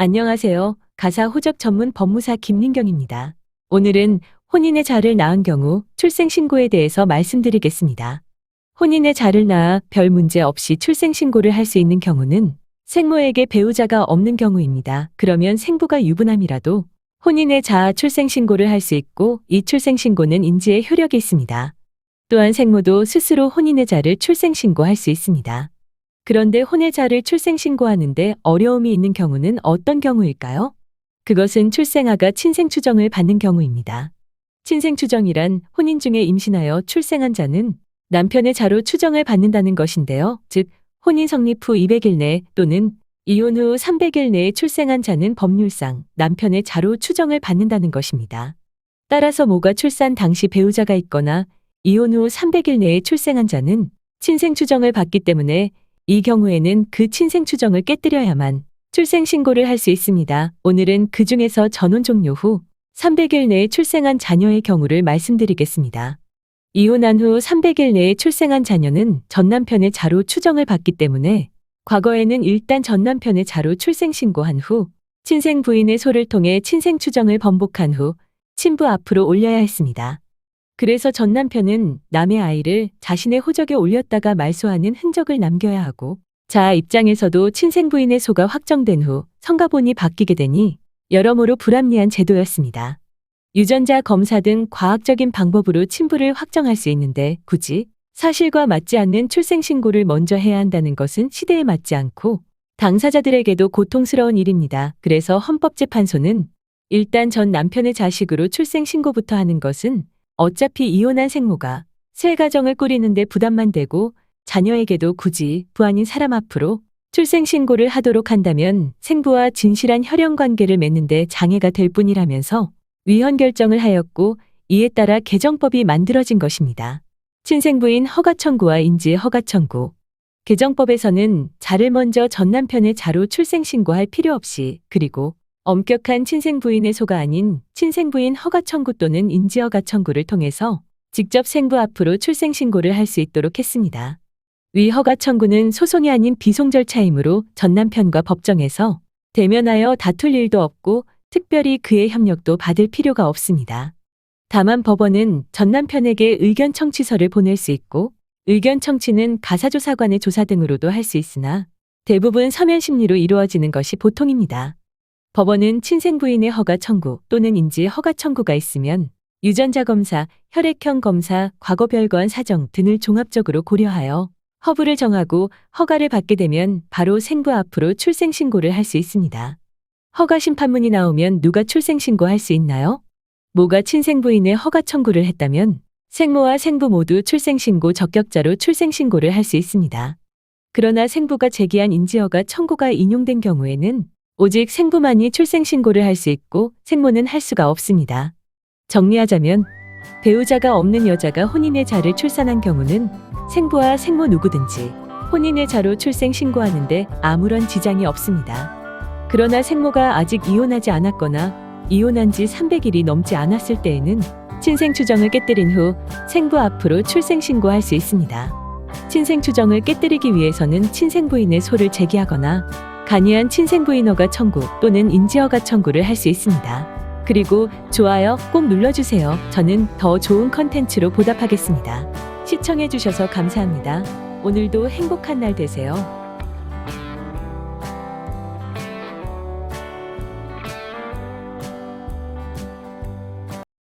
안녕하세요. 가사 호적 전문 법무사 김민경입니다. 오늘은 혼인의 자를 낳은 경우 출생신고에 대해서 말씀드리겠습니다. 혼인의 자를 낳아 별 문제 없이 출생신고를 할 수 있는 경우는 생모에게 배우자가 없는 경우입니다. 그러면 생부가 유부남이라도 혼인의 자 출생신고를 할 수 있고 이 출생신고는 인지의 효력이 있습니다. 또한 생모도 스스로 혼인의 자를 출생신고할 수 있습니다. 그런데 혼외자를 출생신고하는데 어려움이 있는 경우는 어떤 경우일까요? 그것은 출생아가 친생추정을 받는 경우입니다. 친생추정이란 혼인 중에 임신하여 출생한 자는 남편의 자로 추정을 받는다는 것인데요. 즉, 혼인 성립 후 200일 내 또는 이혼 후 300일 내에 출생한 자는 법률상 남편의 자로 추정을 받는다는 것입니다. 따라서 모가 출산 당시 배우자가 있거나 이혼 후 300일 내에 출생한 자는 친생추정을 받기 때문에 이 경우에는 그 친생추정을 깨뜨려야만 출생신고를 할 수 있습니다. 오늘은 그 중에서 전혼 종료 후 300일 내에 출생한 자녀의 경우를 말씀드리겠습니다. 이혼한 후 300일 내에 출생한 자녀는 전남편의 자로 추정을 받기 때문에 과거에는 일단 전남편의 자로 출생신고한 후 친생 부인의 소를 통해 친생추정을 번복한 후 친부 앞으로 올려야 했습니다. 그래서 전 남편은 남의 아이를 자신의 호적에 올렸다가 말소하는 흔적을 남겨야 하고 자아 입장에서도 친생부인의 소가 확정된 후 성가본이 바뀌게 되니 여러모로 불합리한 제도였습니다. 유전자 검사 등 과학적인 방법으로 친부를 확정할 수 있는데 굳이 사실과 맞지 않는 출생신고를 먼저 해야 한다는 것은 시대에 맞지 않고 당사자들에게도 고통스러운 일입니다. 그래서 헌법재판소는 일단 전 남편의 자식으로 출생신고부터 하는 것은 어차피 이혼한 생모가 새 가정을 꾸리는데 부담만 되고 자녀에게도 굳이 부 아닌 사람 앞으로 출생신고를 하도록 한다면 생부와 진실한 혈연관계를 맺는데 장애가 될 뿐이라면서 위헌 결정을 하였고 이에 따라 개정법이 만들어진 것입니다. 친생부인 허가청구와 인지 허가청구. 개정법에서는 자를 먼저 전남편의 자로 출생신고할 필요 없이 그리고 엄격한 친생부인의 소가 아닌 친생부인 허가청구 또는 인지허가청구를 통해서 직접 생부 앞으로 출생신고를 할 수 있도록 했습니다. 위 허가청구는 소송이 아닌 비송 절차이므로 전남편과 법정에서 대면하여 다툴 일도 없고 특별히 그의 협력도 받을 필요가 없습니다. 다만 법원은 전남편에게 의견 청취서를 보낼 수 있고 의견 청취는 가사조사관의 조사 등으로도 할 수 있으나 대부분 서면 심리로 이루어지는 것이 보통입니다. 법원은 친생부인의 허가 청구 또는 인지 허가 청구가 있으면 유전자 검사, 혈액형 검사, 과거 별거한 사정 등을 종합적으로 고려하여 허브를 정하고 허가를 받게 되면 바로 생부 앞으로 출생신고를 할 수 있습니다. 허가 심판문이 나오면 누가 출생신고할 수 있나요? 모가 친생부인의 허가 청구를 했다면 생모와 생부 모두 출생신고 적격자로 출생신고를 할 수 있습니다. 그러나 생부가 제기한 인지허가 청구가 인용된 경우에는 오직 생부만이 출생신고를 할 수 있고 생모는 할 수가 없습니다. 정리하자면 배우자가 없는 여자가 혼인의 자를 출산한 경우는 생부와 생모 누구든지 혼인의 자로 출생신고하는데 아무런 지장이 없습니다. 그러나 생모가 아직 이혼하지 않았거나 이혼한 지 300일이 넘지 않았을 때에는 친생추정을 깨뜨린 후 생부 앞으로 출생신고할 수 있습니다. 친생추정을 깨뜨리기 위해서는 친생부인의 소를 제기하거나 간이한 친생부인허가 청구 또는 인지허가 청구를 할 수 있습니다. 그리고 좋아요 꼭 눌러주세요. 저는 더 좋은 컨텐츠로 보답하겠습니다. 시청해주셔서 감사합니다. 오늘도 행복한 날 되세요.